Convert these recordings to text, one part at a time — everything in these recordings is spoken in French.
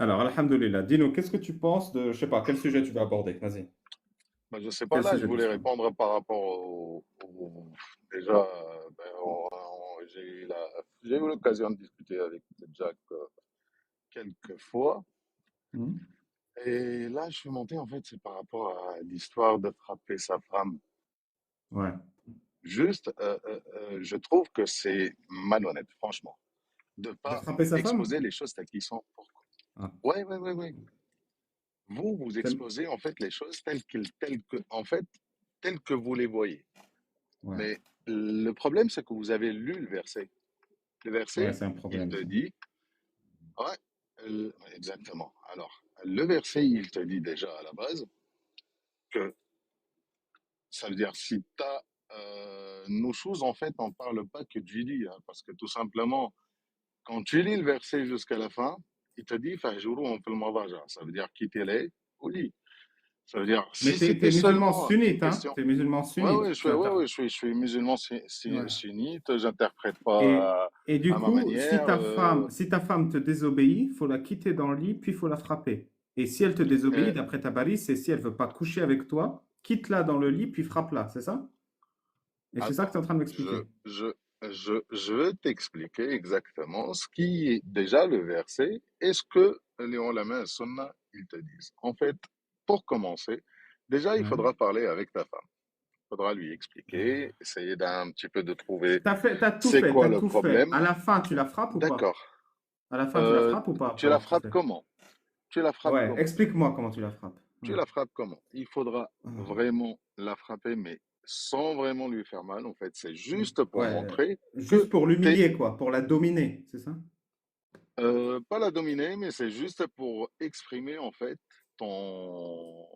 Alors, alhamdoulilah, dis-nous, qu'est-ce que tu penses de, je sais pas, quel sujet tu veux aborder? Vas-y. Ben, je sais pas, Quel là, je sujet de voulais discussion? répondre par rapport déjà, j'ai eu l'occasion de discuter avec Jack quelques fois. Hmm. Et là, je suis monté, en fait, c'est par rapport à l'histoire de frapper sa femme. Ouais. Juste, je trouve que c'est malhonnête, franchement, de De pas frapper sa femme? exposer les choses telles qu'ils sont. Pourquoi? Ah, Ouais, ouais, ouais, ouais. Vous t'aimes- exposez, en fait, les choses en fait, telles que vous les voyez. ouais. Mais le problème, c'est que vous avez lu le verset. Le Ouais, verset, c'est un il problème, te ça. dit, ouais, exactement. Alors, le verset, il te dit déjà à la base que ça veut dire si tu as nos choses, en fait, on parle pas que du lit, hein, parce que tout simplement, quand tu lis le verset jusqu'à la fin, il te dit, Fahjourou, on fait le madaja. Ça veut dire quitter les au lit. Ça veut dire, Mais si t'es c'était musulman seulement une sunnite, hein? question. T'es musulman sunnite. Ouais, ouais, je suis musulman Ouais. sunnite, j'interprète Et, pas et du à ma coup, manière. si ta femme te désobéit, faut la quitter dans le lit, puis il faut la frapper. Et si elle te désobéit, Euh, d'après ta Tabarly, c'est si elle veut pas coucher avec toi, quitte-la dans le lit, puis frappe-la, c'est ça? Et c'est ça que tu es Attends, en train de m'expliquer. je vais t'expliquer exactement ce qui est déjà le verset et ce que les ulama et sunna ils te disent. En fait, pour commencer, déjà il Ouais. faudra parler avec ta femme. Il faudra lui expliquer, essayer d'un petit peu de trouver T'as tout c'est fait, quoi t'as le tout fait. problème. À la fin, tu la frappes ou pas? D'accord. À la fin, tu la Euh, frappes ou pas après tu la avoir tout frappes fait? comment? Tu la frappes Ouais, comment? explique-moi comment tu la frappes. Tu Ouais. la frappes comment? Il faudra Ah. vraiment la frapper, mais sans vraiment lui faire mal. En fait, c'est juste pour Ouais, montrer juste que pour t'es l'humilier, quoi, pour la dominer, c'est ça? pas la dominer, mais c'est juste pour exprimer en fait ton,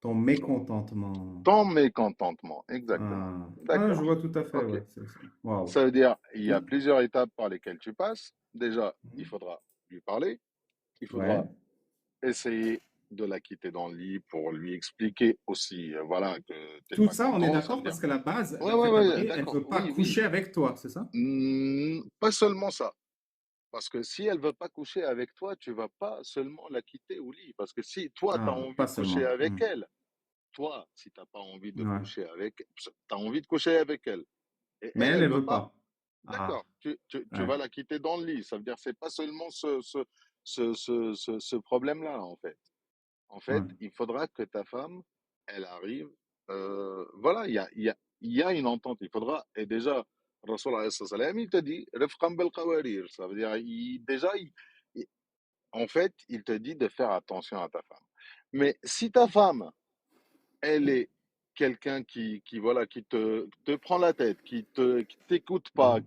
Ton mécontentement. ton mécontentement. Exactement. Ah. Ah, je D'accord. vois tout à fait, Ok. ouais. Waouh. Ça veut dire il y a Et- plusieurs étapes par lesquelles tu passes. Déjà, il faudra lui parler. Il Ouais. faudra essayer de la quitter dans le lit pour lui expliquer aussi, voilà, que t'es Tout pas ça, on est content. Ça veut d'accord dire, parce qu'à la base, ouais, ouais, d'après ta ouais, Tabarly, elle d'accord. veut pas Oui, oui. coucher avec toi, c'est ça? Pas seulement ça. Parce que si elle veut pas coucher avec toi, tu vas pas seulement la quitter au lit. Parce que si toi, tu as Ah, envie pas de coucher seulement. avec elle, toi, si t'as pas envie de Ouais. coucher avec, tu as envie de coucher avec elle, et Mais elle, elle, elle elle veut veut pas, pas. Ah, d'accord, tu ouais. vas la quitter dans le lit. Ça veut dire c'est pas seulement ce problème-là, en fait. En Ouais. fait, il faudra que ta femme, elle arrive. Voilà, il y a une entente. Il faudra, et déjà, Rasul alayhi salam, il te dit, Rifqan bil qawarir. Ça veut dire, il- en fait, il te dit de faire attention à ta femme. Mais si ta femme, elle est quelqu'un voilà, te prend la tête, qui t'écoute pas,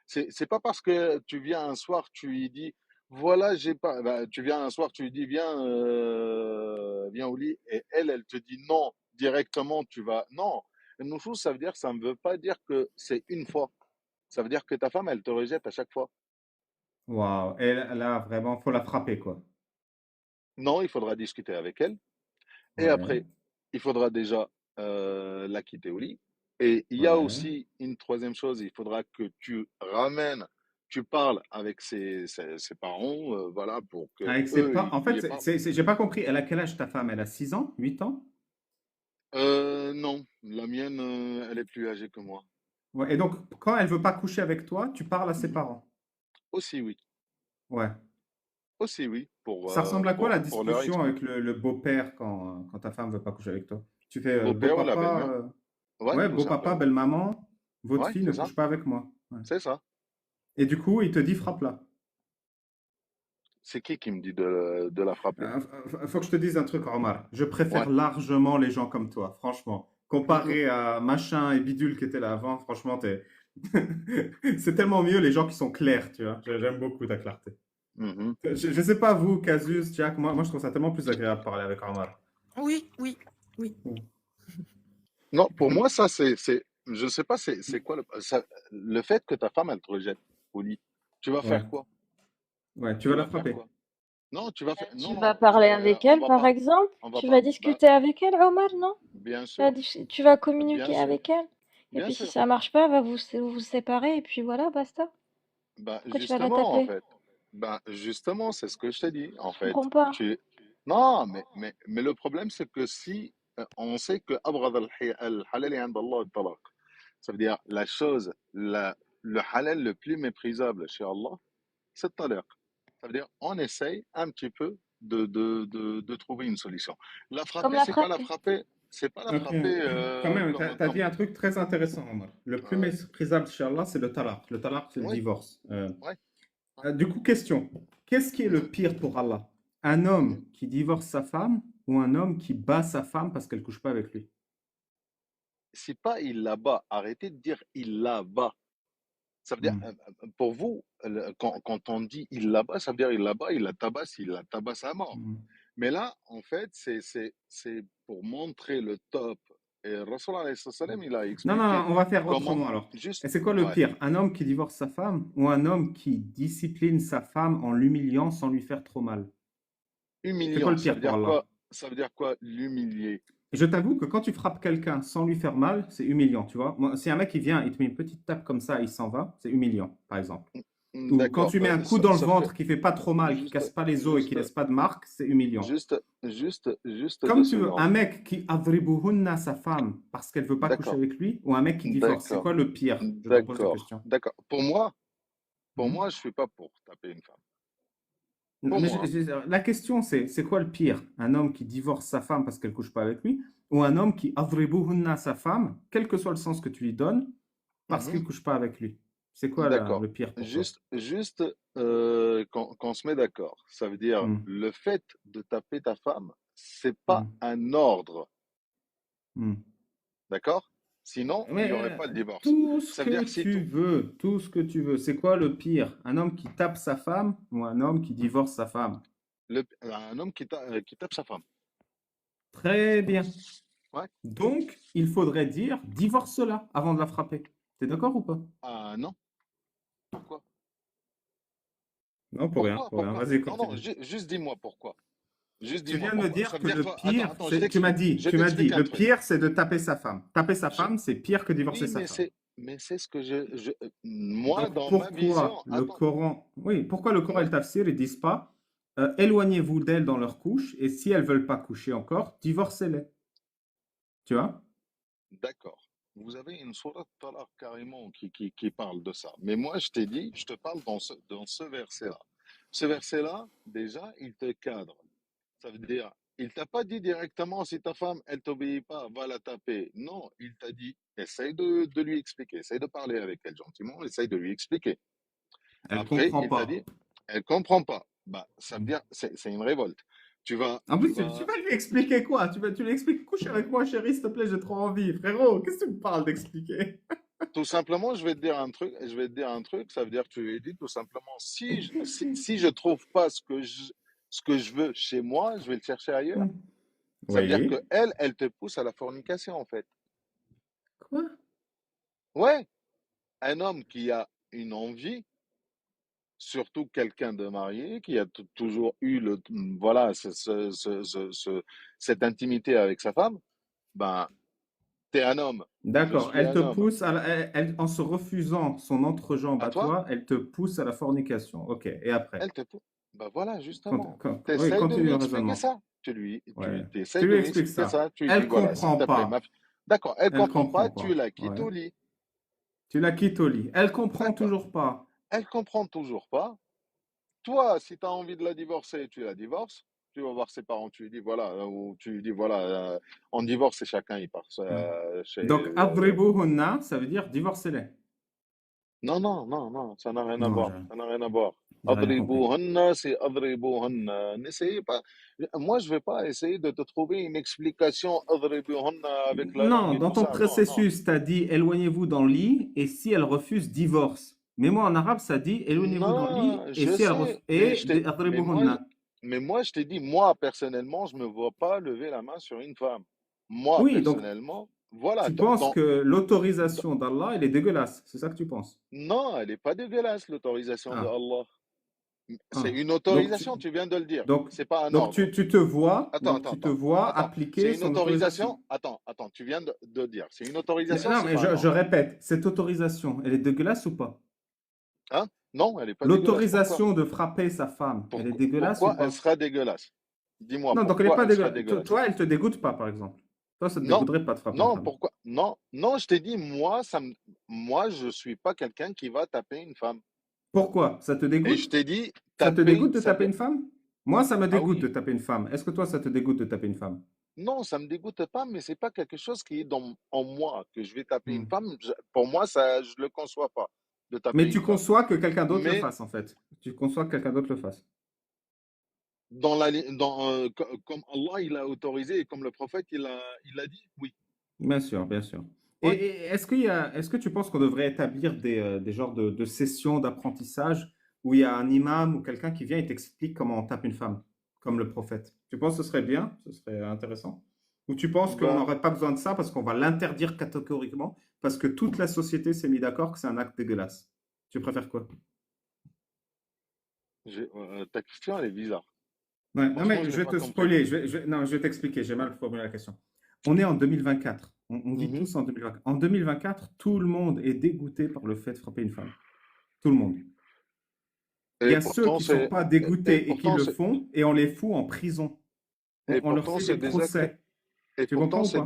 c'est pas parce que tu viens un soir, tu lui dis, voilà, j'ai pas, bah, tu viens un soir, tu lui dis, viens au lit, et elle te dit non, directement, non. Une chose, ça veut dire, ça ne veut pas dire que c'est une fois. Ça veut dire que ta femme, elle te rejette à chaque fois. Waouh. Et là, vraiment, faut la frapper, quoi. Non, il faudra discuter avec elle. Et Ouais. après, il faudra déjà la quitter au lit. Et il y a Ouais. aussi une troisième chose, il faudra que tu parles avec ses parents, voilà, pour que Avec ses eux, pas. il En n'y fait, ait pas. j'ai pas compris. Elle a quel âge ta femme? Elle a 6 ans? 8 ans? Non, la mienne, elle est plus âgée que moi. Ouais. Et donc, quand elle veut pas coucher avec toi, tu parles à ses Mhm. parents. Aussi oui, Ouais. aussi oui, Ça ressemble à quoi la pour leur discussion avec expliquer. le beau-père quand ta femme veut pas coucher avec toi? Tu fais Beau-père ou la beau-papa, belle-mère? Ouais, ouais, tout beau-papa, simplement. belle-maman, votre Ouais, fille ne c'est ça, couche pas avec moi. Ouais. c'est ça. Et du coup, il te dit frappe-la. C'est qui me dit de la frapper? Faut que je te dise un truc, Omar. Je Ouais. préfère largement les gens comme toi, franchement. Comparé à machin et bidule qui étaient là avant, franchement, c'est tellement mieux les gens qui sont clairs, tu vois. J'aime beaucoup ta clarté. Mhm. Je sais pas vous, Casus, Jack, moi je trouve ça tellement plus agréable de parler avec Omar. Oui, oui, oui. Non, pour moi, ça, je sais pas, c'est quoi le fait que ta femme, elle te rejette au lit. Tu vas Ouais, faire quoi? ouais, tu Tu vas la vas faire frapper. quoi? Non, tu vas faire, Tu non, vas non, parler avec on elle, va par pas, exemple? on va Tu pas, vas bah, discuter avec elle, Omar, non? bien Tu vas, sûr, tu vas bien communiquer sûr, avec elle. Et bien puis si sûr. ça marche pas, va vous séparer et puis voilà, basta. Bah, Pourquoi tu vas la justement, en taper? fait. Ben, justement, c'est ce que je t'ai dit. En Je fait, comprends pas. non, mais le problème, c'est que si on sait que أبغض الحلال عند الله الطلاق. Ça veut dire le halal le plus méprisable chez Allah, c'est le talaq. Ça veut dire on essaye un petit peu de trouver une solution. La Comme frapper, la c'est pas la frapper. frapper, c'est pas la Ok, frapper quand même, tu comme, as dit comme, un truc très intéressant, Omar. Le plus ouais, méprisable chez Allah, c'est le talaq. Le talaq, c'est le ouais, divorce. ouais, Du coup, question. Qu'est-ce qui est le mhm, pire pour Allah? Un mhm. homme qui divorce sa femme ou un homme qui bat sa femme parce qu'elle couche pas avec lui? C'est pas il là-bas. Arrêtez de dire il là-bas. Ça veut dire, Hmm, pour vous, quand on dit il là-bas, ça veut dire il là-bas, il la tabasse à mort. hmm. Mais là, en fait, c'est pour montrer le top. Et Rasul alayhi salam, il a Non, non, non, expliqué on va faire comment, autrement alors. Et juste, c'est quoi le ouais, pire? Un homme qui divorce sa femme ou un homme qui discipline sa femme en l'humiliant sans lui faire trop mal? C'est quoi humiliant. le Ça pire veut pour dire Allah? quoi? Ça veut dire quoi, l'humilier? Et je t'avoue que quand tu frappes quelqu'un sans lui faire mal, c'est humiliant, tu vois. Moi, si un mec il vient, il te met une petite tape comme ça, il s'en va, c'est humiliant, par exemple. Ou quand D'accord. tu mets un coup dans le Sauf que, ventre qui fait pas trop mal, qui juste, casse pas les os et qui juste, laisse pas de marque, c'est humiliant. juste deux Comme tu veux, un secondes. mec qui adribuhunna sa femme parce qu'elle veut pas coucher D'accord, avec lui, ou un mec qui divorce, c'est d'accord, quoi le pire? Je te pose la d'accord, question. d'accord. Pour Hmm. moi, je suis pas pour taper une femme. Pour Mais moi, hein. la question c'est quoi le pire? Un homme qui divorce sa femme parce qu'elle couche pas avec lui, ou un homme qui adribuhunna sa femme, quel que soit le sens que tu lui donnes, parce qu'il Mhm. couche pas avec lui. C'est quoi D'accord. le pire pour toi? Juste qu'on se met d'accord. Ça veut dire Hmm, le fait de taper ta femme, c'est pas hmm, un ordre, hmm. d'accord? Sinon, il Mais n'y aurait pas le divorce. tout ce Ça veut dire que que si tu tout, veux, tout ce que tu veux, c'est quoi le pire? Un homme qui tape sa femme ou un homme qui divorce sa femme? un homme qui tape sa femme, Très bien. ouais. Donc, il faudrait dire divorce-la avant de la frapper. T'es d'accord ou pas? Ah non, pourquoi? Non, pour rien, Pourquoi? pour rien. Pourquoi? Vas-y, Non, non, continue. juste dis-moi pourquoi. Juste Tu dis-moi viens de me pourquoi. dire Ça veut que dire le quoi? pire, Attends, je c'est, tu m'as t'explique. dit, Je tu m'as dit, t'explique un le truc. pire, c'est de taper sa femme. Taper sa Je- femme, c'est pire que divorcer Oui, sa femme. mais c'est ce que moi, Donc dans ma pourquoi vision, le attends, Coran, oui, pourquoi le Coran et ouais, le Tafsir, ils disent pas éloignez-vous d'elles dans leur couche et si elles veulent pas coucher encore, divorcez-les. Tu vois? d'accord. Vous avez une sourate Talaq carrément qui parle de ça. Mais moi, je t'ai dit, je te parle dans ce verset-là. Ce verset-là, déjà, il te cadre. Ça veut dire, il t'a pas dit directement, si ta femme, elle t'obéit pas, va la taper. Non, il t'a dit, essaye de lui expliquer, essaye de parler avec elle gentiment, essaye de lui expliquer. Elle Après, comprend il t'a pas. dit, elle comprend pas. Bah, ça veut dire, c'est une révolte. En Tu plus, tu vas, vas lui expliquer quoi? Tu lui expliques, couche avec moi, chérie, s'il te plaît, j'ai trop envie. Frérot, qu'est-ce que tu me parles d'expliquer? tout simplement, je vais te dire un truc, ça veut dire que tu lui dis tout simplement, si je trouve pas ce que je veux chez moi, je vais le chercher ailleurs. Ça veut dire que Oui. elle te pousse à la fornication, en fait. Quoi? Ouais, un homme qui a une envie, surtout quelqu'un de marié, qui a toujours eu voilà, cette intimité avec sa femme, ben, t'es un homme, je D'accord. suis Elle te un homme. pousse en se refusant son entrejambe À à toi, toi, elle te pousse à la fornication. Ok. Et après? elle te pousse. Ben voilà, justement. Oui, T'essayes de continue lui le expliquer raisonnement. ça. Ouais. T'essayes Tu de lui lui expliques expliquer ça. ça. Tu lui dis, Elle voilà, s'il comprend te plaît, pas. D'accord, elle Elle comprend pas, comprend tu pas. la quittes Ouais. au lit. Tu la quittes au lit. Elle comprend D'accord. toujours pas. Elle comprend toujours pas. Toi, si tu as envie de la divorcer, tu la divorces. Tu vas voir ses parents, tu lui dis voilà, ou tu lui dis voilà, en divorce, c'est chacun, il part Hmm. chez. Donc, adribuhunna, ça veut dire divorcez-les. Non, non, non, non, ça n'a rien à Non, voir. Ça n'a rien à voir. j'ai rien compris. Adribuhunna, c'est adribuhunna. N'essayez pas. Moi, je vais pas essayer de te trouver une explication adribuhunna avec la langue Non, et dans tout ton ça. Non, non. processus, tu as dit éloignez-vous dans le lit et si elle refuse, divorce. Mais moi en arabe, ça dit éloignez-vous dans le lit Non, et je si elle sais, refuse. Et adribuhunna. mais moi, je t'ai dit, moi, personnellement, je me vois pas lever la main sur une femme. Moi, Oui, donc personnellement, voilà, tu penses que l'autorisation d'Allah, elle est dégueulasse. C'est ça que tu penses. non, elle n'est pas dégueulasse, l'autorisation de Ah, Allah. C'est ah. une Donc, autorisation, tu viens de le dire. donc, C'est pas un donc ordre. donc tu te vois Attends. appliquer C'est une son autorisation. autorisation. Attends, tu viens de dire. C'est une autorisation, Non, c'est mais pas un je ordre. répète, cette autorisation, elle est dégueulasse ou pas? Hein? Non, elle n'est pas dégueulasse. Pourquoi? L'autorisation de frapper sa femme, elle est dégueulasse ou Pourquoi elle pas? sera dégueulasse? Dis-moi, Non, donc elle n'est pourquoi pas elle sera dégueulasse. dégueulasse? Toi, elle te dégoûte pas, par exemple. Toi, ça te Non, dégoûterait pas de frapper une non, femme. pourquoi? Non, non, je t'ai dit, moi, je suis pas quelqu'un qui va taper une femme. Pourquoi? Ça te Et je dégoûte? t'ai dit, Ça te taper, dégoûte de taper une femme? Moi, ça me ah dégoûte de oui, taper une femme. Est-ce que toi, ça te dégoûte de taper une femme? non, ça me dégoûte pas, mais c'est pas quelque chose qui est en moi, que je vais taper une Hmm. femme. Pour moi, ça, je le conçois pas, de taper Mais une tu femme. conçois que quelqu'un d'autre le Mais fasse, en fait. Tu conçois que quelqu'un d'autre le fasse. comme Allah, il a autorisé et comme le prophète, il a dit, oui. Bien sûr, bien sûr. Ouais. Et est-ce que tu penses qu'on devrait établir des genres de sessions d'apprentissage où il y a un imam ou quelqu'un qui vient et t'explique comment on tape une femme, comme le prophète? Tu penses que ce serait bien? Ce serait intéressant? Ou tu penses qu'on Ben, n'aurait pas besoin de ça parce qu'on va l'interdire catégoriquement parce que toute la société s'est mise d'accord que c'est un acte dégueulasse? Tu préfères quoi? ta question, elle est bizarre. Ouais, non, Franchement, mais je je l'ai vais pas te compris. spoiler. Non, je vais t'expliquer. J'ai mal formulé la question. On est en 2024. On vit Mhm. tous en 2024. En 2024, tout le monde est dégoûté par le fait de frapper une femme. Tout le monde. Il y Et a ceux pourtant, qui ne sont c'est, pas et dégoûtés et qui pourtant, le c'est, font et on les fout en prison. et On leur pourtant, fait des c'est des actes, procès. Tu comprends ou pas?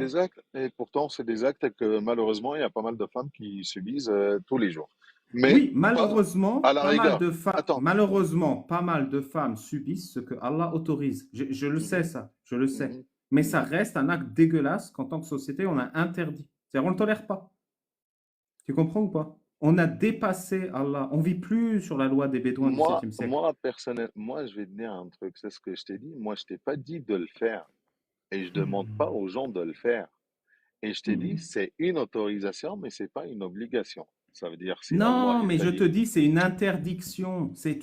et pourtant, c'est des actes que malheureusement, il y a pas mal de femmes qui subissent tous les jours. Mais Oui, pas malheureusement, à la rigueur. Attends. pas mal de femmes subissent ce que Allah autorise. Je le sais, Mhm, ça, je le sais. mhm, Mais ça mhm. reste un acte dégueulasse qu'en tant que société, on a interdit. C'est-à-dire, on ne le tolère pas. Tu comprends ou pas? On a dépassé Allah. On vit plus sur la loi des Bédouins du Moi, 7e siècle. moi, personnellement, moi, je vais te dire un truc, c'est ce que je t'ai dit. Moi, je t'ai pas dit de le faire. Et je demande pas Hmm. aux gens de le faire. Et je t'ai dit, Hmm. c'est une autorisation, mais c'est pas une obligation. Ça veut dire, si Allah, Non, il mais t'a je dit, te dis, c'est une interdiction. C'est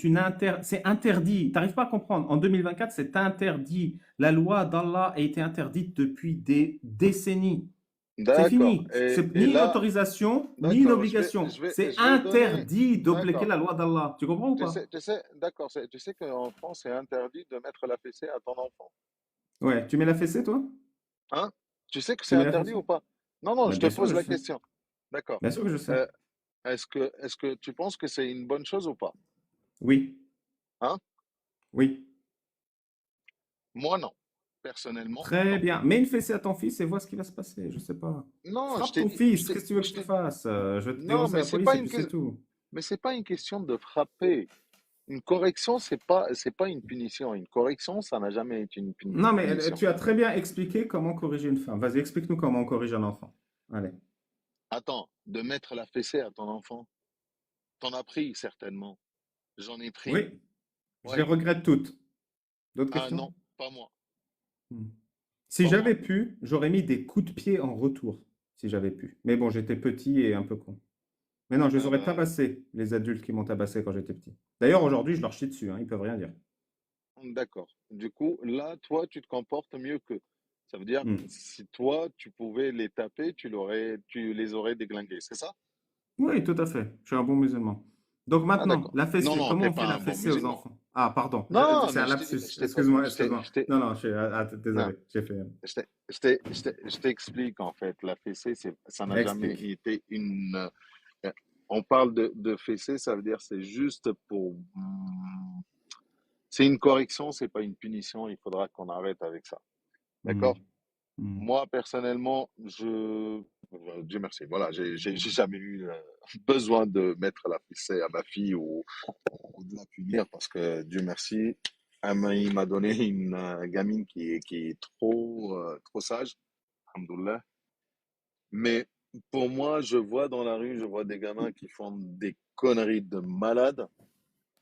interdit. Tu n'arrives pas à comprendre. En 2024, c'est interdit. La loi d'Allah a été interdite depuis des décennies. C'est d'accord. fini. C'est Et ni une là, autorisation, ni une d'accord, obligation. C'est je vais donner, interdit d'appliquer d'accord. la loi d'Allah. Tu comprends ou pas? D'accord, tu sais qu'en France, c'est interdit de mettre la fessée à ton enfant. Ouais, tu mets la fessée, toi? Hein? Tu sais que c'est Tu mets la interdit fessée? ou pas? Non, non, Bah, je te bien sûr que pose je la sais. question. D'accord. Bien sûr que je sais. Euh, est-ce que tu penses que c'est une bonne chose ou pas? Oui, Hein? oui. Moi, non. Personnellement, Très non. bien. Mets une fessée à ton fils et vois ce qui va se passer. Je sais pas. Non, je Frappe t'ai ton dit, fils. Qu'est-ce que tu veux que je je te t'ai, fasse? Je vais te non, dénoncer à mais la police et puis c'est tout. c'est pas une question de frapper. Une correction, c'est pas une punition. Une correction, ça n'a jamais été une Non, mais punition. tu as très bien expliqué comment corriger une femme. Vas-y, explique-nous comment on corrige un enfant. Allez. Attends, de mettre la fessée à ton enfant, t'en as pris certainement. J'en ai pris. Oui, je les Oui. regrette toutes. D'autres Ah questions? non, pas moi. Hmm. Si Pas moi. j'avais pu, j'aurais mis des coups de pied en retour. Si j'avais pu. Mais bon, j'étais petit et un peu con. Mais non, je les Ah aurais bah, tabassés, les adultes qui m'ont tabassé quand j'étais petit. D'ailleurs, aujourd'hui, je leur chie dessus, hein, ils peuvent rien dire. d'accord. Du coup, là, toi, tu te comportes mieux qu'eux. Ça veut dire, Hmm. si toi, tu pouvais les taper, tu les aurais déglingués, c'est ça? Oui, tout à fait. Je suis un bon musulman. Donc Ah, maintenant, d'accord. la Non, fessée, non, comment t'es on fait pas la un bon fessée aux musulman. enfants? Ah, pardon, Non, c'est un mais lapsus. je t'ai pas, Excuse-moi, excuse-moi. je t'ai, Non, non, non, désolé, j'ai fait. je t'explique en fait. La fessée, ça n'a jamais Explique. été euh, on parle de fessée, ça veut dire c'est juste pour, c'est une correction, c'est pas une punition. Il faudra qu'on arrête avec ça. Hmm, D'accord? hmm. Moi, personnellement, Dieu merci. Voilà, j'ai jamais eu besoin de mettre la fessée à ma fille ou de la punir parce que Dieu merci, il m'a donné une gamine qui est trop sage, alhamdoulilah. Mais pour moi, je vois dans la rue, je vois des gamins qui font des conneries de malades.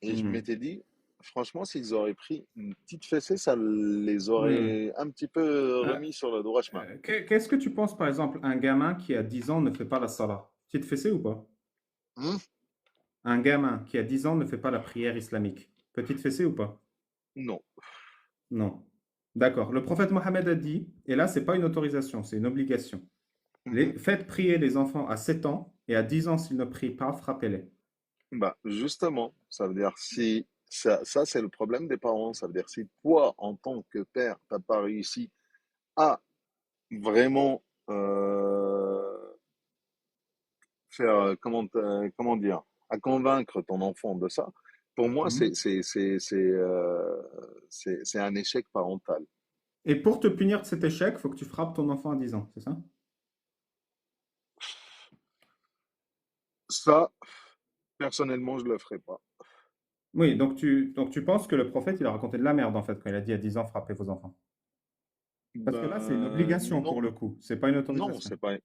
Et je Hmm. m'étais dit, franchement, s'ils auraient pris une petite fessée, ça les Hmm. aurait un petit peu Euh, remis sur le droit chemin. Qu'est-ce que tu penses, par exemple, un gamin qui a 10 ans ne fait pas la salat? Petite fessée ou pas? Hmm. Un gamin qui a 10 ans ne fait pas la prière islamique. Petite fessée ou pas? Non. Non. D'accord. Le prophète Mohammed a dit, et là, c'est pas une autorisation, c'est une obligation. Mhm. Faites prier les enfants à 7 ans et à 10 ans, s'ils ne prient pas, frappez-les. Bah, justement, ça veut dire si ça c'est le problème des parents. Ça veut dire si toi, en tant que père, t'as pas réussi à vraiment faire comment dire à convaincre ton enfant de ça, pour moi, Mhm. c'est un échec parental. Et pour te punir de cet échec, il faut que tu frappes ton enfant à 10 ans, c'est ça? Ça, personnellement, je le ferai pas. Oui, donc tu penses que le prophète, il a raconté de la merde, en fait, quand il a dit à 10 ans, frappez vos enfants. Parce que là, c'est une Ben obligation non, pour le coup, c'est pas une non, autorisation. c'est pas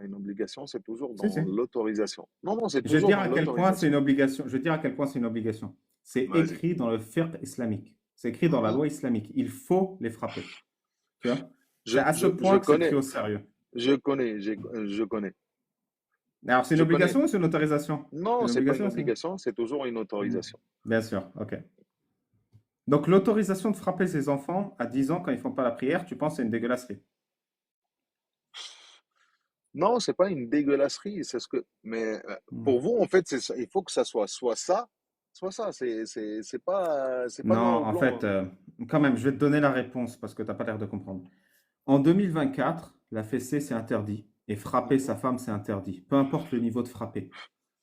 une obligation, c'est toujours Si, dans si. l'autorisation. Non, non, c'est Je vais te toujours dire dans à quel point c'est une l'autorisation. obligation. Je vais te dire à quel point c'est une obligation. C'est Vas-y. écrit dans le fiqh islamique. C'est écrit dans la Mhm. loi islamique. Il faut les frapper. Tu vois? Je, C'est à ce je point que c'est pris connais, au sérieux. je connais. Alors, c'est une Je connais. obligation ou c'est une autorisation? C'est Non, une c'est pas une obligation aussi? obligation, c'est toujours une Hmm. autorisation. Bien sûr, ok. Donc, l'autorisation de frapper ses enfants à 10 ans quand ils font pas la prière, tu penses que c'est une dégueulasserie? Non, c'est pas une dégueulasserie, c'est ce que. Mais Hmm. pour vous, en fait, il faut que ça soit ça, soit ça. C'est pas Non, noir ou en blanc, fait, hein. quand même, je vais te donner la réponse parce que tu n'as pas l'air de comprendre. En 2024, la fessée, c'est interdit. Et frapper Mhm. sa femme, c'est interdit. Peu importe le niveau de frapper.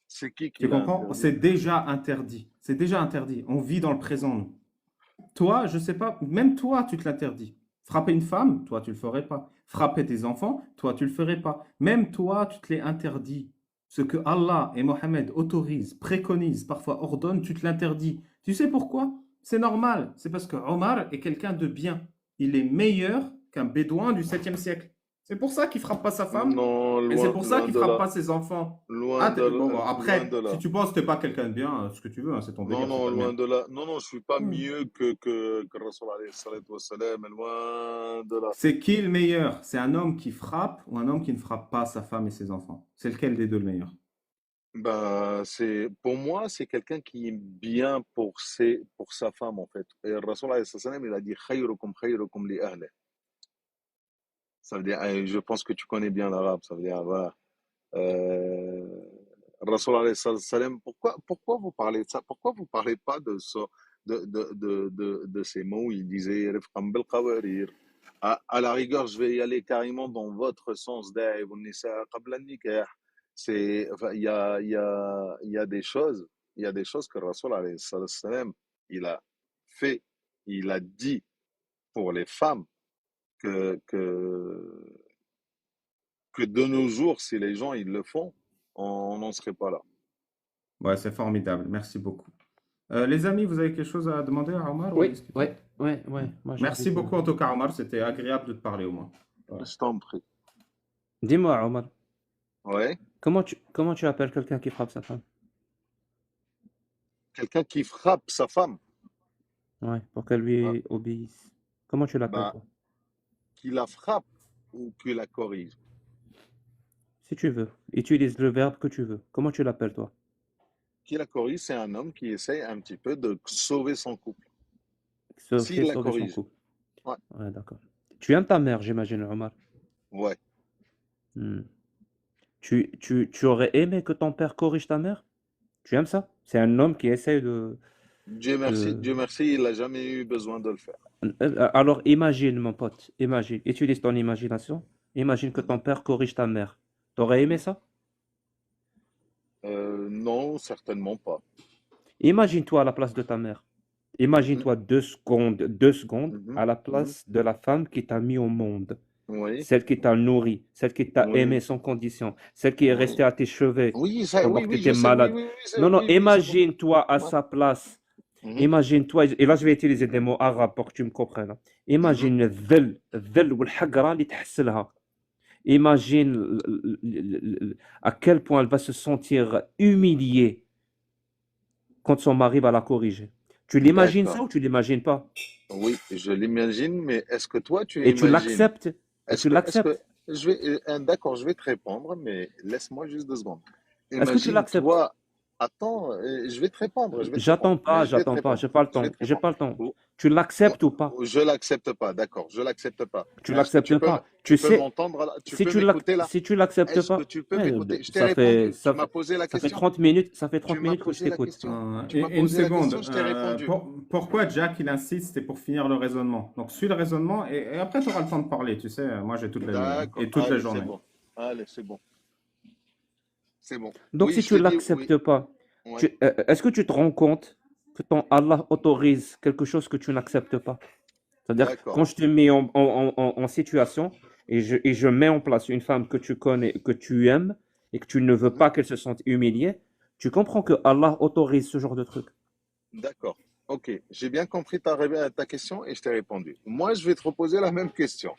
C'est qui Tu l'a comprends? interdit? C'est déjà interdit. C'est déjà interdit. On vit dans le présent, nous. Toi, je sais pas, même toi, tu te l'interdis. Frapper une femme, toi, tu le ferais pas. Frapper tes enfants, toi, tu le ferais pas. Même toi, tu te l'es interdit. Ce que Allah et Mohammed autorisent, préconisent, parfois ordonnent, tu te l'interdis. Tu sais pourquoi? C'est normal. C'est parce que Omar est quelqu'un de bien. Il est meilleur qu'un bédouin du 7e siècle. C'est pour ça qu'il frappe pas sa femme Non, et c'est loin, pour ça loin qu'il de frappe là. pas ses enfants. Loin Ah, de bon, bon, loin de après, si là. tu penses que t'es pas quelqu'un de bien, ce que tu veux, hein, c'est ton Non, délire, c'est non, pas le loin mien. de là. Non, non, je suis pas Hmm. mieux que Rasul alayhi salatu wassalam, loin de là. C'est qui le meilleur? C'est un homme qui frappe ou un homme qui ne frappe pas sa femme et ses enfants? C'est lequel des deux le meilleur? Bah, pour moi, c'est quelqu'un qui est bien pour sa femme, en fait. Et Rasul alayhi sallam, il a dit khayrukum li ahli. Ça veut dire, je pense que tu connais bien l'arabe, ça veut dire, voilà. Euh, Rasul alayhi sallam, pourquoi vous parlez de ça? Pourquoi vous parlez pas de ces mots? Il disait, Rifqan bil qawarir. À la rigueur, je vais y aller carrément dans votre sens d'Aïb an-Nisa qabla an-nikah. Enfin, il y a des choses, il y a des choses que Rasul alayhi salam, il a fait, il a dit pour les femmes que, que, que de nos jours, si les gens ils le font, on n'en serait pas là. Ouais, c'est formidable. Merci beaucoup. Les amis, vous avez quelque chose à demander à Omar ou à Oui, discuter? ouais, ouais, ouais. Moi, j'ai envie Merci de. beaucoup en tout cas, Omar. C'était agréable de te parler au moins. Voilà. Je t'en prie. Dis-moi, Omar, Ouais. comment tu appelles quelqu'un qui frappe sa femme? Quelqu'un qui frappe sa femme, Ouais, pour qu'elle bah, lui obéisse. Comment tu l'appelles, bah, toi? qui la frappe ou qui la corrige. Si tu veux, utilise le verbe que tu veux. Comment tu l'appelles, toi? Qui la corrige, c'est un homme qui essaye un petit peu de sauver son couple. S'il la Sauver son corrige. couple. Ouais. Ouais, d'accord. Tu aimes ta mère, j'imagine, Omar. Ouais. Hmm. Tu aurais aimé que ton père corrige ta mère? Tu aimes ça? C'est un homme qui essaye de... Dieu merci, il n'a jamais eu besoin de le faire. Alors imagine, mon pote, imagine, utilise ton imagination. Imagine que ton Mhm, père corrige ta mère. T'aurais aimé mhm. ça? Non, certainement pas. Imagine-toi à la place de ta mère. Mhm, Imagine-toi 2 secondes mhm, à la mhm. place de la femme qui t'a mis au monde, Oui, celle qui t'a nourri, celle qui t'a oui, aimé sans condition, celle qui est oui. restée à tes cheveux Oui, ça, pendant oui, que tu oui, étais je sais, oui, malade. oui, oui, Non, non, oui, oui, c'est bon. imagine-toi à Ouais. sa place. Mhm, Imagine-toi, et là je vais utiliser des mots arabes pour que tu me comprennes. mhm. Imagine الذل والحقرة اللي تحسلها. Imagine à quel point elle va se sentir humiliée quand son mari va la corriger. Tu l'imagines ça D'accord. ou tu l'imagines pas? Oui, je l'imagine, mais est-ce que toi, tu Et tu imagines? l'acceptes? Et tu l'acceptes? D'accord, je vais te répondre, mais laisse-moi juste 2 secondes. Est-ce que tu l'acceptes? Imagine-toi, attends, je vais te répondre, je vais te répondre, J'attends mais pas, je vais te j'attends pas, répondre, j'ai pas le je vais temps, te j'ai répondre. pas le temps. Ou- Tu ou- l'acceptes ou pas? Je l'accepte pas, d'accord, je l'accepte pas. Tu Mais est-ce que l'acceptes pas. tu Tu peux sais, m'entendre là? Tu si peux tu m'écouter là? si tu l'acceptes Est-ce que pas, tu peux ouais, m'écouter? Je t'ai répondu. Tu m'as posé la ça fait question. 30 minutes, ça fait Tu 30 m'as minutes que je posé la t'écoute. question. Tu m'as Une posé la seconde. question, je t'ai répondu. Pourquoi Jack il insiste? C'est pour finir le raisonnement. Donc suis le raisonnement et après tu auras le temps de parler. Tu sais, moi j'ai toute la nuit hein, D'accord. et toute la Allez, c'est journée. bon. Allez, c'est bon. C'est bon. Donc Oui, si je tu te dis oui. l'acceptes pas, Ouais, Est-ce que tu te rends compte que ton Allah autorise quelque chose que tu n'acceptes pas? C'est-à-dire, d'accord. quand je te mets en situation et je mets en place une femme que tu connais, que tu aimes et que tu ne veux Mhm. pas qu'elle se sente humiliée, tu comprends que Allah autorise ce genre de truc. D'accord. Ok, j'ai bien compris ta question et je t'ai répondu. Moi, je vais te reposer la même question.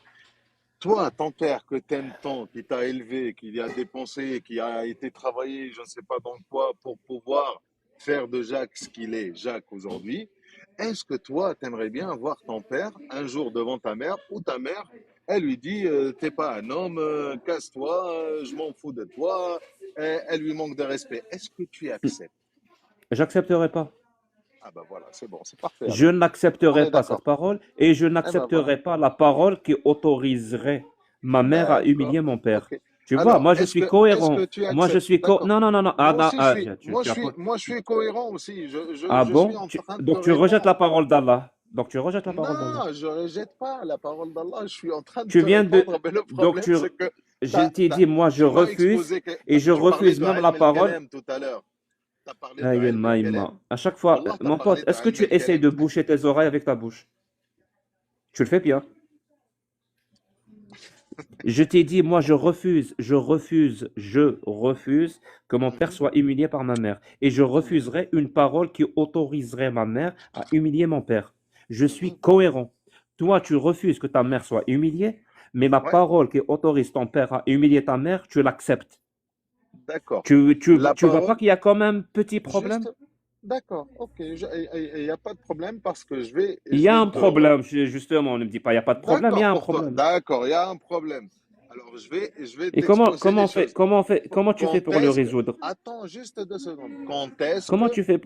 Toi, ton père que t'aimes tant, qui t'a élevé, qui a dépensé, qui a été travaillé, je ne sais pas dans quoi, pour pouvoir faire de Jacques ce qu'il est, Jacques aujourd'hui, est-ce que toi, t'aimerais bien voir ton père un jour devant ta mère, ou ta mère, elle lui dit, t'es pas un homme, casse-toi, je m'en fous de toi, elle lui manque de respect. Est-ce que tu acceptes? J'accepterai pas. Ah ben voilà, c'est bon, c'est parfait Je alors. On n'accepterai est pas cette d'accord. parole et je Eh ben voilà. n'accepterai pas la parole qui autoriserait ma mère à D'accord. humilier mon père. Ok. Tu vois, Alors, moi je suis est-ce cohérent. que tu Moi je acceptes? suis D'accord. non non non non ah, Moi non, aussi, je ah, suis, moi, je suis cohérent aussi. ah Je suis bon? en train de te Donc tu rejettes la répondre. parole d'Allah. Donc tu rejettes la parole d'Allah. Non, je rejette pas la parole d'Allah. Je suis en train de Tu te viens de répondre, mais le donc problème, c'est que je t'ai dit moi je tu m'as refuse exposé et je tu parlais refuse de même la ilm parole. al-kalam tout à l'heure. Tu as parlé de Aïe, ilm al-kalam. maïma. À chaque fois, Wallah, tu as mon parlé pote, de est-ce que ilm tu essayes al-kalam. de boucher tes oreilles avec ta bouche? Tu le fais bien. Je t'ai dit, moi, je refuse que mon père Mhm. soit humilié par ma mère. Et je refuserai une parole qui autoriserait ma mère à humilier mon père. Je suis Mhm. cohérent. Toi, tu refuses que ta mère soit humiliée, mais ma Ouais, parole qui autorise ton père à humilier ta mère, tu l'acceptes. d'accord. Tu, La tu vois pas parole, qu'il y a quand même un petit problème? juste, d'accord, ok. Il n'y a pas de problème parce que Il y je a vais un te problème, justement, on ne me dit pas il n'y a pas de problème, il y d'accord a un pour toi. problème. D'accord, il y a un problème. Alors, je vais Et t'exposer les choses. comment tu fais Quand pour le est-ce que... résoudre? Attends juste 2 secondes. Quand est-ce Comment que... tu fais?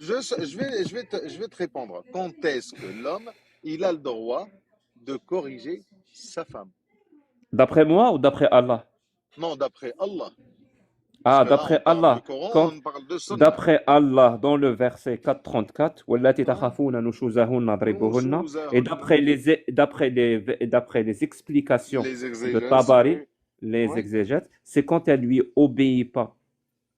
Je vais te répondre. Quand est-ce que l'homme, il a le droit de corriger sa femme? D'après moi ou d'après Allah? Non, d'après Allah. Parce Ah, que là, on d'après parle du Allah. Coran, Quand, on parle de Sunna. d'après Allah, dans le verset 434, وَاللَّاتِي Hein? تَخَافُونَ نُشُوزَهُنَّ Nous, فَاضْرِبُوهُنَّ. Et Shuzahunna, d'après les explications les de exégèses, Tabari, oui. les Oui, exégètes, c'est quand elle lui obéit pas.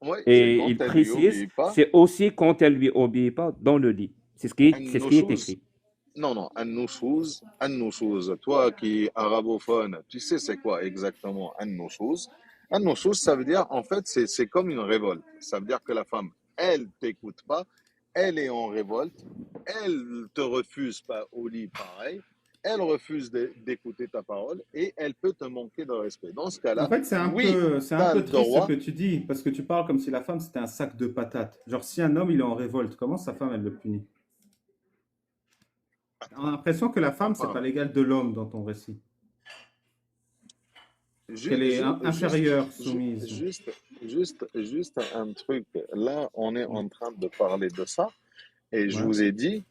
oui, c'est Et quand il elle lui précise, obéit pas. c'est aussi quand elle lui obéit pas dans le lit. C'est ce qui est Un-nushuz. écrit. Non, non, un-nushuz. Un-nushuz. Toi qui es arabophone, tu sais c'est quoi exactement un-nushuz? Un-nushuz, ça veut dire, en fait, c'est comme une révolte. Ça veut dire que la femme, elle t'écoute pas, elle est en révolte, elle te refuse pas au lit, pareil, elle refuse d'écouter ta parole et elle peut te manquer de respect. Dans ce En cas-là, fait, oui, c'est tu un as peu le triste ce que droit. tu dis, parce que tu parles comme si la femme c'était un sac de patates. Genre, si un homme il est en révolte, comment sa femme elle le punit? On a l'impression que la femme c'est pas Enfin, l'égal de l'homme dans ton récit, qu'elle est juste, inférieure, ju- soumise. juste un truc. Là, on est Mm. en train de parler de ça. Et je Ouais, vous ai dit,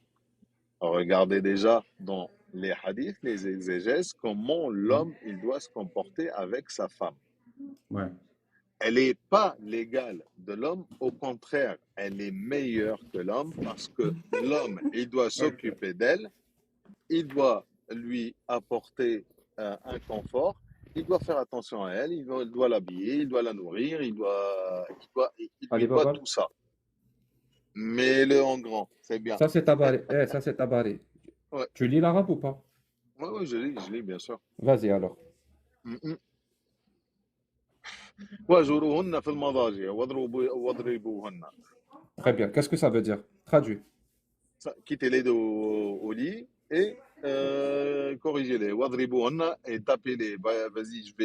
regardez déjà dans les hadiths, les exégèses, comment mm, l'homme, il doit se comporter avec sa femme. ouais, Elle n'est pas l'égale de l'homme, au contraire, elle est meilleure que l'homme parce que l'homme, il doit ok. s'occuper d'elle, il doit lui apporter un confort, il doit faire attention à elle, il doit l'habiller, il doit la nourrir, il Allez, lui doit Babal. tout ça. Mets-le en grand, c'est bien. Ça, c'est Tabari. Ça, c'est Tabari. Ouais, Tu lis l'arabe ou pas? ouais, ouais, je lis, bien sûr. Vas-y alors. Mhm. واجروهن في المضاجع واضربوهن. Très bien. Qu'est-ce que ça veut dire? Traduis. Quittez-les au lit et corrigez-les. Wadribuhunna et tapez-les. Bah, vas-y, je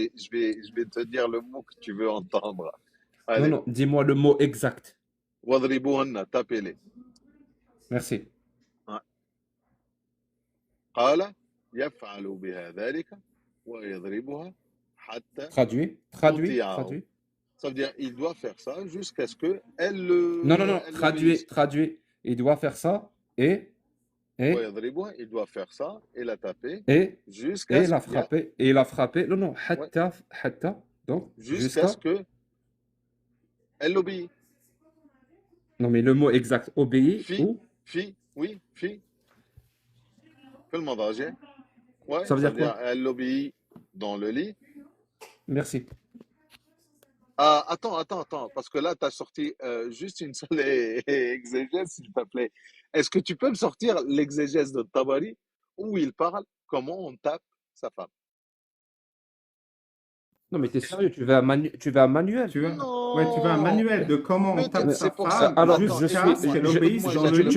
vais te dire le mot que tu veux entendre. Non, Allez. non, dis-moi le mot exact. Wadribuhunna, tapez-les. Merci. Ouais. قال يفعل بها ذلك ويضربها حتى Traduis. Traduis. تطيعه. Traduis. Ça veut dire il doit faire ça jusqu'à ce que Non, non, non. elle Traduis. l'obéisse. Traduis. Il doit faire ça et, ويضربها, il doit faire ça et la taper et, jusqu'à et ce la qu'il y a, frapper. Et la frapper. Non, non. ouais, Hatta. Donc, jusqu'à ce jusqu'à. que elle l'obéit. Non, mais le mot exact. Obéit Fi, ou? oui, fi, في المضاجع. Ouais, Ça veut ça dire veut quoi? dire elle l'obéit dans le lit. Merci. Ah, attends, parce que là, tu as sorti juste une seule exégèse, s'il te plaît. Est-ce que tu peux me sortir l'exégèse de Tabari où il parle comment on tape sa femme? Non, mais t'es sérieux, tu veux un manuel? Tu veux, ouais, tu veux un manuel Non! de comment on tape Peut-être Mais, sa c'est pour ça. femme alors, Attends, jusqu'à ce qu'elle obéisse écoute-moi, dans le Jacques, lit?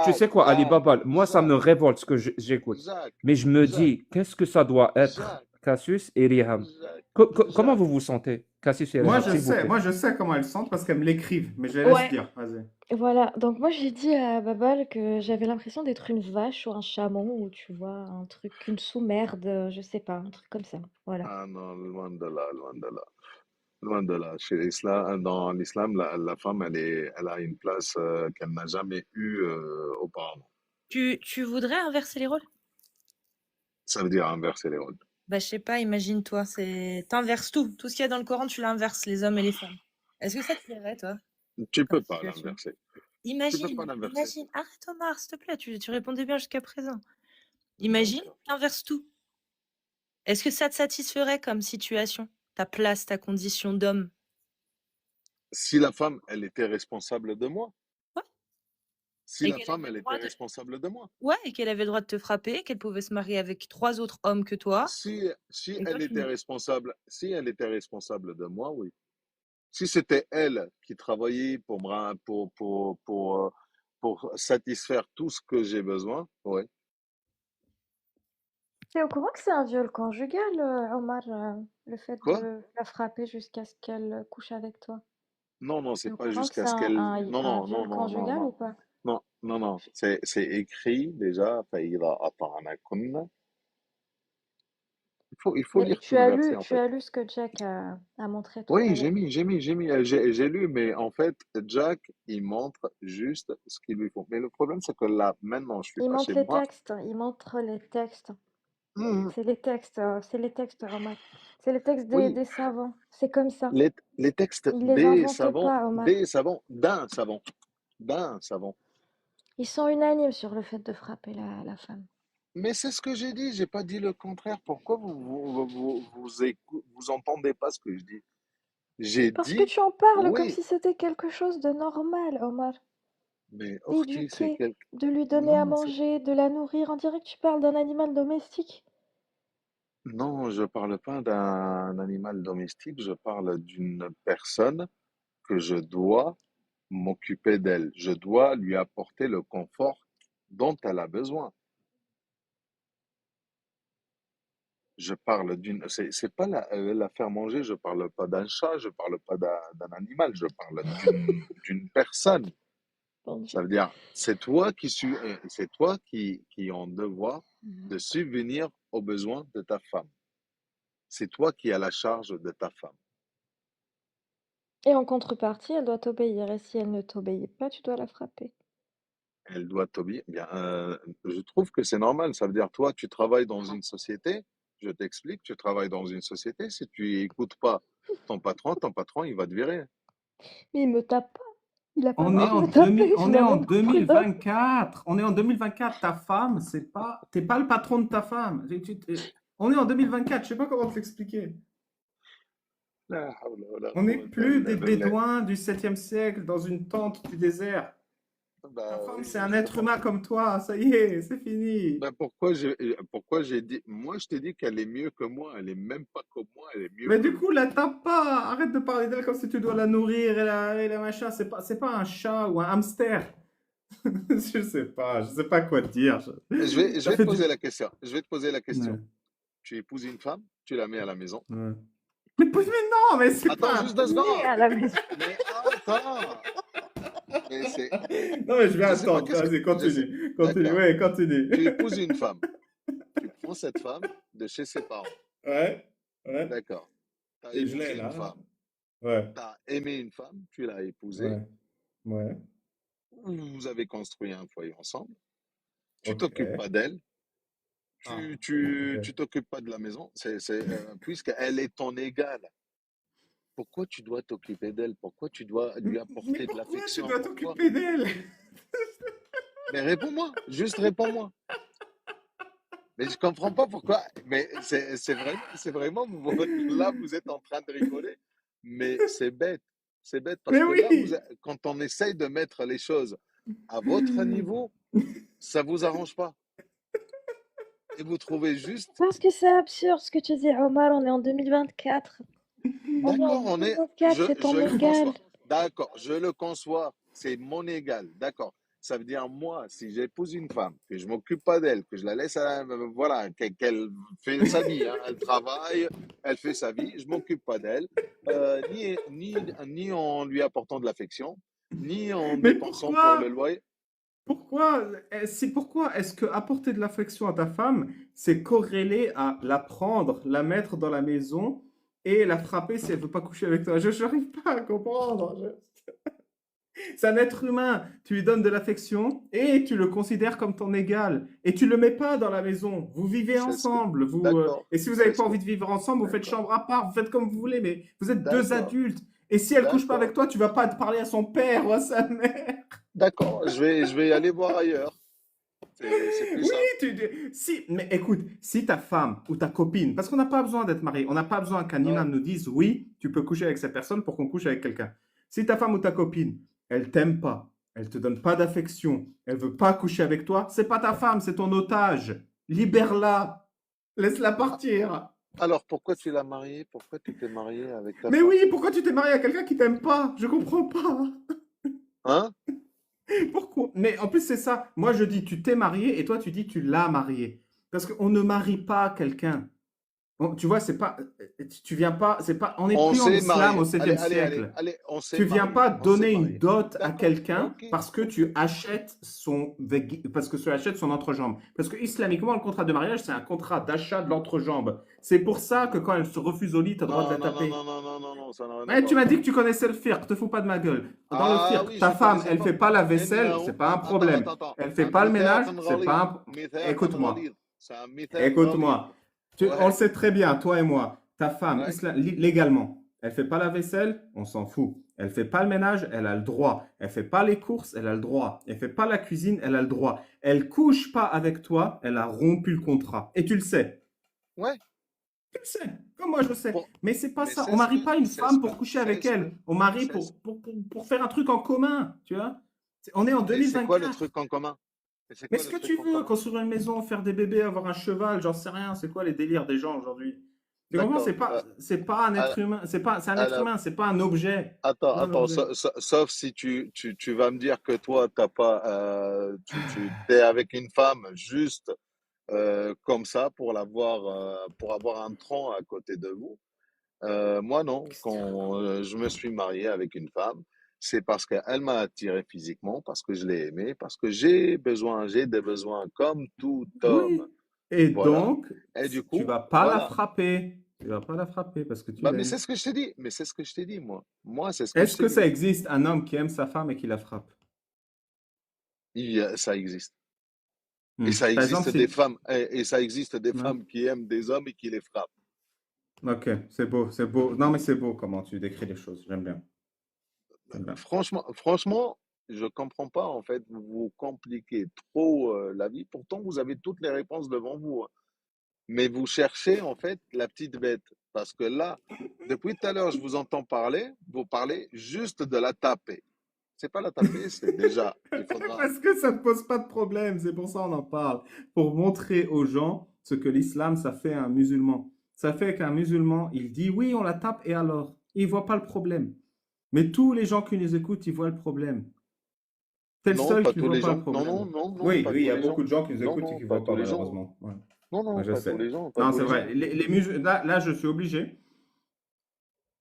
tu sais quoi, Ali Baba, moi, ça me Jacques, révolte ce que j'écoute. Jacques, Mais je me Jacques, dis, qu'est-ce que ça doit être, Jacques, Cassius et Riham? Jacques, Comment Jacques. vous vous sentez, Cassius et Moi, Riham, s'il vous plaît? moi, je sais comment elles sentent parce qu'elles me l'écrivent, mais je les laisse Ouais, dire. Vas-y. voilà. Donc moi j'ai dit à Babal que j'avais l'impression d'être une vache ou un chameau ou tu vois un truc, une sous-merde, je sais pas, un truc comme ça. Voilà. Ah non, loin de là, loin de là. Loin de là. Chez l'islam, dans l'islam, la femme, elle a une place qu'elle n'a jamais eue auparavant. Tu voudrais inverser les rôles? Ça veut dire inverser les rôles. Bah, je sais pas, imagine-toi, t'inverses tout. Tout ce qu'il y a dans le Coran, tu l'inverses, les hommes et les femmes. Est-ce que ça te plairait, toi, Tu comme peux pas situation? l'inverser. Tu peux pas Imagine, l'inverser. imagine. Arrête, Omar, s'il te plaît, tu répondais bien jusqu'à présent. Imagine, D'accord. t'inverses tout. Est-ce que ça te satisferait comme situation? Ta place, ta condition d'homme? Si la femme, elle était responsable de moi, Ouais. si Et la qu'elle femme, avait elle le était droit de... responsable de moi, Ouais, et qu'elle avait le droit de te frapper, qu'elle pouvait se marier avec 3 autres hommes que toi, si et toi, tu non. si elle était responsable de moi, oui. Si c'était elle qui travaillait pour satisfaire tout ce que j'ai besoin, oui. T'es au courant que c'est un viol conjugal, Omar, le fait Quoi? de la frapper jusqu'à ce qu'elle couche avec toi? Non, non, T'es c'est au pas courant que jusqu'à c'est ce qu'elle. Non, un non, non, viol non, non, conjugal ou non. pas? Non, non, non. C'est écrit déjà. فَإِذَا أَطَعْنَكُنَّ. Il faut Mais lire tout le verset, en tu fait. as lu ce que Jack a montré tout à Oui, l'heure. j'ai lu, mais en fait, Jack, il montre juste ce qu'il lui faut. Mais le problème, c'est que là, maintenant, je suis Il pas montre chez les moi. textes, il montre les textes. Mhm. C'est les textes, Omar. C'est les textes Oui, des savants. C'est comme ça. les textes Ils les inventent pas, Omar. d'un savant. Ils sont unanimes sur le fait de frapper la femme. Mais c'est ce que j'ai dit, j'ai pas dit le contraire. Pourquoi vous entendez pas ce que je dis? J'ai Parce que dit, tu en parles comme oui, si c'était quelque chose de normal, Omar. mais Orti, c'est D'éduquer, quelque... de lui donner à Non, manger, de la nourrir. On dirait que tu parles d'un animal domestique. non, je parle pas d'un animal domestique, je parle d'une personne que je dois m'occuper d'elle. Je dois lui apporter le confort dont elle a besoin. Je parle c'est pas la faire manger, je parle pas d'un chat, je parle pas d'un animal, je parle d'une personne. Mon Ça Dieu. veut dire, c'est toi qui en devoir de subvenir aux besoins de ta femme. C'est toi qui as la charge de ta femme. Et en contrepartie, elle doit t'obéir. Et si elle ne t'obéit pas, tu dois la frapper. Elle doit t'obéir. Bien, je trouve que c'est normal. Ça veut dire, toi, tu travailles dans une société. Je t'explique, tu travailles dans une société. Si tu écoutes pas ton patron, il va te virer. Mais il me tape pas. Il a pas le On est droit de en me 2000, taper. Je on est n'ai en même pas pris d'homme. 2024. On est en 2024. Ta femme, t'es pas le patron de ta femme. On est en 2024. Je sais pas comment te l'expliquer. La hawla wa la On n'est quwwata plus illa des billah. bédouins du 7e siècle dans une tente du désert. Ta Bah femme, oui, c'est un je être comprends. humain comme toi. Ça y est, c'est fini. Ben pourquoi j'ai dit, moi je t'ai dit qu'elle est mieux que moi, elle est même pas comme moi, elle est mieux Mais que du moi. coup, la tape pas. Arrête de parler d'elle comme si tu dois la nourrir et la machin. C'est pas un chat ou un hamster. Je sais pas quoi te dire. Je Ça vais te fait du. poser la question. Je vais te poser la question. Ouais, Tu épouses une femme, tu la mets à la maison. ouais. Mais non, mais c'est Attends pas un juste 2 Mais secondes. à la maison. Mais attends. Mais c'est, Non, mais je vais je sais pas attendre. qu'est-ce que, Vas-y, je sais, continue. Continue, d'accord. ouais, continue. Tu épouses une femme. Tu prends cette femme de chez ses parents. Ouais, ouais. D'accord. Tu as Et je l'ai épousé une là. femme. Ouais, Tu as aimé une femme, tu l'as épousée. ouais, ouais. Vous avez construit un foyer ensemble. Tu Ok. t'occupes pas d'elle. Ah, Tu ok. t'occupes pas de la maison. Puisqu'elle est ton égale. Pourquoi tu dois t'occuper d'elle? Pourquoi tu dois lui Mais apporter de pourquoi tu l'affection? dois Pourquoi? t'occuper d'elle? Mais réponds-moi. Juste réponds-moi. Mais je comprends pas pourquoi. Mais c'est vraiment, là, vous êtes en train de rigoler. mais c'est bête. C'est bête parce Mais que là, oui! quand on essaye de mettre les choses à votre niveau, ça vous arrange pas. Et vous trouvez juste, Parce que c'est absurde ce que tu dis, Omar, on est en 2024. On est en d'accord, 2024, c'est ton je le égal. conçois. D'accord, je le conçois. C'est mon égal. D'accord. Ça veut dire, moi, si j'épouse une femme, que je m'occupe pas d'elle, que je la laisse voilà, qu'elle fait sa vie, hein, elle travaille, elle fait sa vie, je m'occupe pas d'elle, ni en lui apportant de l'affection, ni en Mais dépensant pour le pourquoi? loyer. Pourquoi est-ce que apporter de l'affection à ta femme, c'est corrélé à la prendre, la mettre dans la maison et la frapper si elle veut pas coucher avec toi? Je n'arrive pas à comprendre. C'est un être humain. Tu lui donnes de l'affection et tu le considères comme ton égal. Et tu le mets pas dans la maison. Vous vivez C'est ce que, ensemble. d'accord, Et si vous n'avez c'est pas ce que, envie de vivre ensemble, vous faites d'accord, chambre à part, vous faites comme vous voulez, mais vous êtes deux d'accord, adultes. Et si elle couche pas avec d'accord, toi, tu vas pas te parler à son père ou à sa mère. d'accord, je vais aller voir ailleurs. C'est plus Oui, simple. mais écoute, si ta femme ou ta copine, parce qu'on n'a pas besoin d'être marié, on n'a pas besoin qu'un Ouais. imam nous dise oui, tu peux coucher avec cette personne pour qu'on couche avec quelqu'un. Si ta femme ou ta copine, elle t'aime pas, elle te donne pas d'affection, elle veut pas coucher avec toi, c'est pas ta femme, c'est ton otage. Libère-la, laisse-la Ah, partir. alors, pourquoi tu l'as mariée? Pourquoi tu t'es marié avec ta Mais femme? oui, pourquoi tu t'es marié à quelqu'un qui t'aime pas? Je comprends pas. Hein? Pourquoi? Mais en plus, c'est ça. Moi, je dis, tu t'es marié et toi, tu dis, tu l'as marié. Parce qu'on ne marie pas quelqu'un. Tu vois, c'est pas, tu viens pas, c'est pas, on n'est On plus en s'est islam marié. au Allez, 7e allez, allez, siècle. allez, on s'est Tu viens marié. pas On s'est donner une marié. dot à D'accord, quelqu'un ok, parce que ok. tu achètes parce que tu achètes son entrejambe. Parce que islamiquement, le contrat de mariage, c'est un contrat d'achat de l'entrejambe. C'est pour ça que quand elle se refuse au lit, tu as le droit de la Non, non, non, taper. non, non, non, non, non, ça n'a rien à Ouais, tu voir. m'as dit que tu connaissais le fiqh, te fous pas de ma gueule. Dans le Ah fiqh, oui, ta je femme, connaissais elle pas. fait pas la vaisselle, إنه c'est pas un attends, problème. attends, attends. Elle fait Un pas le ménage, ميثاق c'est غليظ. pas un... ميثاق Écoute-moi. غليظ. C'est un ميثاق غليظ. Écoute-moi, on le Ouais, sait très bien, toi et moi, ta femme, ouais. légalement, elle fait pas la vaisselle, on s'en fout. Elle fait pas le ménage, elle a le droit. Elle fait pas les courses, elle a le droit. Elle fait pas la cuisine, elle a le droit. Elle couche pas avec toi, elle a rompu le contrat. Et tu le sais. Ouais. Tu le sais. Comme moi, je le sais. Pour- Mais c'est pas Mais ça. On marie pas une c'est ce femme que, pour coucher c'est avec ce que, elle. On marie c'est ce pour faire un truc en commun, tu vois. On est en Et c'est quoi le 2024. truc en commun? Et c'est Mais quoi ce le que truc tu en veux, commun? construire une maison, faire des bébés, avoir un cheval, j'en sais rien. C'est quoi les délires des gens aujourd'hui? Tu comprends? D'accord. C'est pas un À- être humain. C'est un à être la- humain. C'est pas un objet. Attends, C'est pas un attends, objet. sauf si tu vas me dire que toi, t'as pas, tu t'es avec une femme juste comme ça pour avoir un tronc à côté de vous. Moi, non. Qu'est-ce que tu Quand racontes? je me suis marié avec une femme, c'est parce qu'elle m'a attiré physiquement, parce que je l'ai aimée, parce que j'ai des besoins comme tout homme. Oui. Et Voilà. donc, Et du tu coup, vas pas la voilà. frapper. Tu vas pas la frapper parce que tu Bah, mais l'aimes. c'est ce que je t'ai dit. Mais c'est ce que je t'ai dit, moi. Moi, c'est ce que je Est-ce t'ai que dit. ça existe un homme qui aime sa femme et qui la frappe? Ça existe. Et Hmm. ça Par existe exemple, des si... femmes, et ça existe des Ouais. femmes qui aiment des hommes et qui les frappent. Ok, c'est beau, c'est beau. Non, mais c'est beau comment tu décris les choses. J'aime bien. J'aime bien. Franchement, je comprends pas, en fait. Vous compliquez trop la vie. Pourtant, vous avez toutes les réponses devant vous, hein. Mais vous cherchez, en fait, la petite bête. Parce que là, depuis tout à l'heure, je vous entends parler. Vous parlez juste de la taper. C'est pas la taper, c'est déjà, il faudra. Parce que ça ne pose pas de problème, c'est pour ça qu'on en parle. Pour montrer aux gens ce que l'islam, ça fait à un musulman. Ça fait qu'un musulman, il dit oui, on la tape et alors? Il ne voit pas le problème. Mais tous les gens qui nous écoutent, ils voient le problème. T'es le Non, seul pas qui ne tous voit les pas le gens. Non, non, problème. non, non, Oui, pas oui, il y tous a les gens. beaucoup de gens qui nous Non, écoutent et non, qui ne pas voient pas, tous les gens. malheureusement. Ouais. Non, Ouais, non, je pas tous sais. les gens, pas Non, tous c'est les gens. vrai. Là, je suis obligé.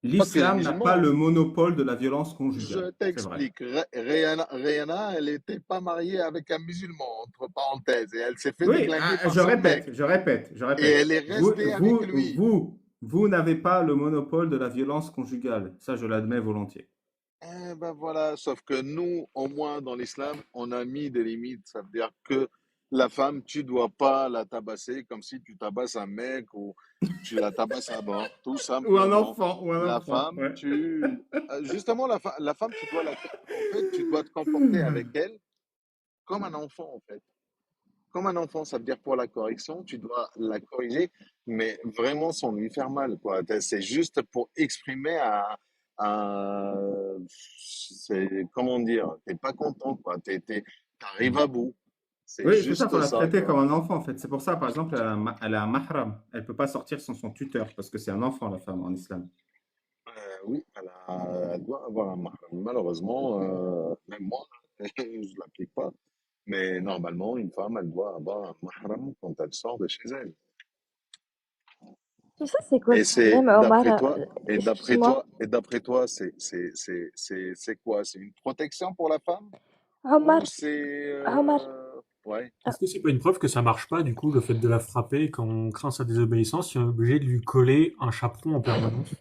Pas que les L'islam n'a pas musulmans, hein. le monopole de la violence conjugale. Je C'est vrai. t'explique. Rihanna, elle n'était pas mariée avec un musulman, entre parenthèses, et elle s'est fait Oui, déglinguer par son mec. je Et répète. elle est restée avec lui. Vous n'avez pas le monopole de la violence conjugale. Ça, je l'admets volontiers. Eh ben voilà, sauf que nous, au moins dans l'islam, on a mis des limites. Ça veut dire que la femme, tu dois pas la tabasser comme si tu tabasses un mec ou tu la tabasses à mort, tout simplement. Ou un La enfant, femme, ouais. justement, la femme, en fait, tu dois te comporter avec elle comme un enfant, en fait. Comme un enfant, ça veut dire pour la correction, tu dois la corriger, mais vraiment sans lui faire mal, quoi. C'est juste pour exprimer comment dire, t'es pas content, quoi. T'arrives à bout. C'est Oui, c'est ça, il faut juste la ça, traiter comme quoi. un enfant, en fait. C'est pour ça, par exemple, elle a un mahram. Elle ne peut pas sortir sans son tuteur, parce que c'est un enfant, la femme, en islam. Oui, elle doit avoir un mahram. Malheureusement, même moi, je l'applique pas. Mais normalement, une femme, elle doit avoir un mahram quand elle sort de chez elle. Tu sais, c'est quoi le Et c'est problème, Omar? Excuse-moi. d'après toi, c'est quoi? C'est une protection pour la femme? Omar, Ou c'est, Omar, ouais. Est-ce que c'est pas une preuve que ça marche pas, du coup, le fait de la frapper quand on craint sa désobéissance, si on est obligé de lui coller un chaperon en permanence?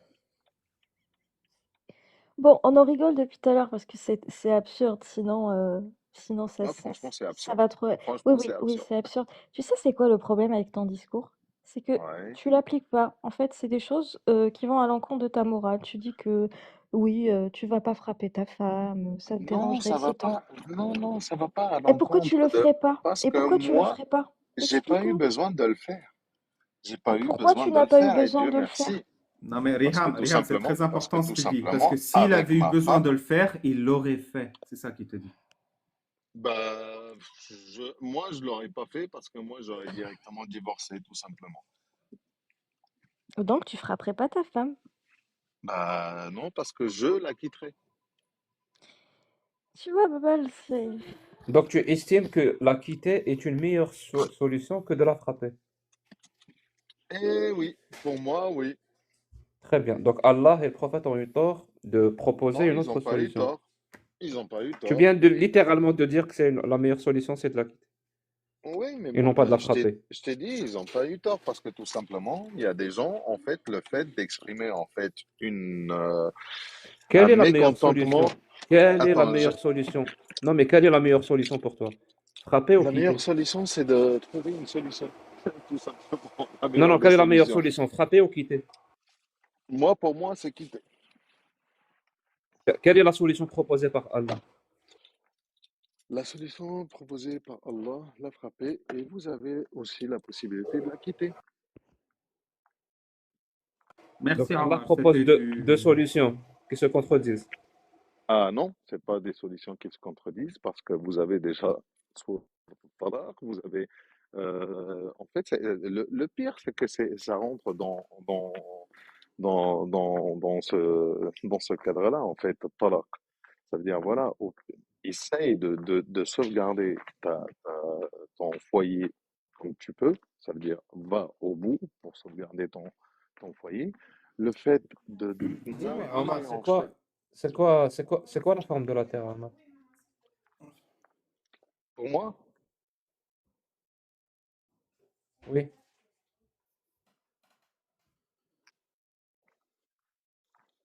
bon, on en rigole depuis tout à l'heure parce que c'est absurde, sinon Ah, franchement, c'est ça absurde. va trop. Oui, Franchement, c'est oui, absurde. c'est absurde. Tu sais, c'est quoi le problème avec ton discours? C'est que Ouais. tu l'appliques pas. En fait, c'est des choses qui vont à l'encontre de ta morale. Tu dis que oui, tu vas pas frapper ta femme, ça te Non, dérangerait ça va si ton... pas. Non, non, ça va pas à Et pourquoi tu le l'encontre de. ferais pas? Parce Et que pourquoi tu le moi, ferais pas? j'ai pas eu Explique-nous. besoin de le faire. J'ai pas eu Pourquoi besoin tu de n'as le pas eu faire, et besoin Dieu de le faire? merci. Non, mais Riham, c'est très Parce que important ce tout qu'il dit. Parce que simplement, s'il avec avait eu ma besoin de femme, le faire, il l'aurait fait. C'est ça qu'il te dit. bah, moi, je l'aurais pas fait parce que moi, j'aurais directement divorcé, tout simplement. Donc, tu frapperais pas ta femme. Bah, non, parce que je la quitterai. Tu vois, Babal, c'est... Donc tu estimes que la quitter est une meilleure solution que de la frapper. Eh oui, pour moi, oui. Très bien. Donc Allah et le prophète ont eu tort de proposer Non, une ils autre n'ont pas eu solution. tort. Ils n'ont pas eu Tu tort. viens de littéralement de dire que la meilleure solution, c'est de la quitter Oui, mais et non pas de la frapper. je t'ai dit, ils n'ont pas eu tort parce que tout simplement, il y a des gens, en fait, le fait d'exprimer, en fait, un Quelle est la meilleure mécontentement. solution? Quelle est la Attends, meilleure solution? Non, mais quelle est la meilleure solution pour toi? Frapper ou la meilleure quitter? solution, c'est de trouver une solution. Tout simplement, la Non, meilleure non, des quelle est la meilleure solutions. solution? Frapper ou quitter? Moi, pour moi, c'est quitter. Quelle est la solution proposée par Allah? La solution proposée par Allah, la frapper, et vous avez aussi la possibilité de la quitter. Merci, Donc Allah Omar. propose C'était deux solutions qui se contredisent. Ah non, c'est pas des solutions qui se contredisent parce que vous avez déjà soit talaq, vous avez en fait le pire c'est que ça rentre dans ce cadre-là en fait talaq. Ça veut dire voilà, essaye de sauvegarder ton foyer comme tu peux, ça veut dire va au bout pour sauvegarder ton foyer. Le fait de Oui, mais ne Omar, rien en faire. c'est quoi la forme de la terre, Omar? Pour moi, Oui.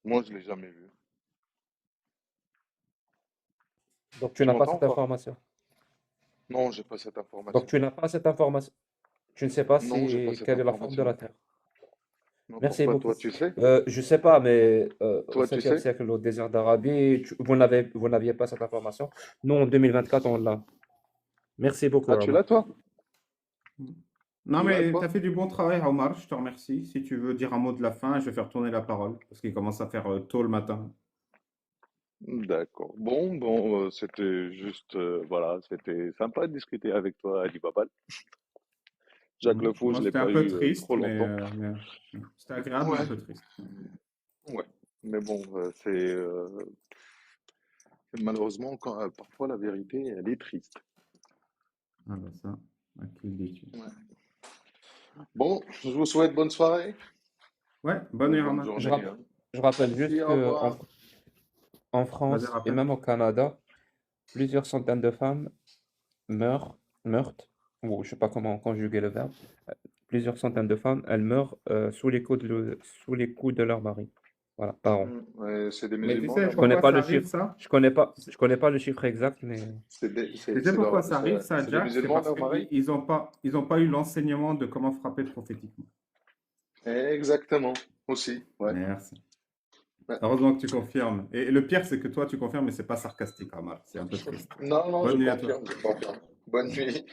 je l'ai jamais vu. Donc tu Tu n'as pas m'entends cette ou pas? information. Non, j'ai pas cette Donc information. tu n'as pas cette information. Tu ne sais pas Non, j'ai pas cette quelle est la forme de la information. terre. Non, Merci pourquoi beaucoup. toi tu sais? Je sais pas, mais au Toi tu 7e sais? siècle, au désert d'Arabie, vous n'aviez pas cette information. Nous, en 2024, on l'a. Merci beaucoup, Ah, tu Omar. l'as toi? Non, Tu l'as mais tu toi? as fait du bon travail, Omar. Je te remercie. Si tu veux dire un mot de la fin, je vais faire tourner la parole parce qu'il commence à faire tôt le matin. D'accord. Bon, c'était juste, voilà, c'était sympa de discuter avec toi, Ali Babal. Jacques Le Fou, Moi, je l'ai c'était un pas peu eu triste, trop longtemps. mais c'était agréable, mais un Ouais, peu triste. ouais. Mais bon, malheureusement, parfois la vérité, elle est triste. Ah bah ça, à qui le dis-tu? Ouais. Bon, je vous souhaite bonne soirée Ouais, bonne ou nuit, bonne Omar. Je, journée, rap- hein. je rappelle Merci, juste au que revoir. en Vas-y, France et rappelle. même au Canada, plusieurs centaines de femmes meurent, ou je sais pas comment conjuguer le verbe, plusieurs centaines de femmes, elles meurent sous sous les coups de leur mari. Voilà, par an. Ouais, c'est des Mais tu musulmans sais Je connais là-bas? pourquoi pas ça le arrive, chiffre, ça? je connais pas le chiffre exact, mais C'est Tu sais pourquoi ça arrive, ça, c'est des Jack? C'est musulmans, parce leur mari? qu'ils ont pas eu l'enseignement de comment frapper prophétiquement. Exactement, aussi, ouais. Merci. Ouais. Heureusement que tu confirmes. Et le pire, c'est que toi, tu confirmes, mais c'est pas sarcastique, Omar. C'est un peu triste. Non, Bonne je nuit à toi. confirme, je confirme. Bonne nuit.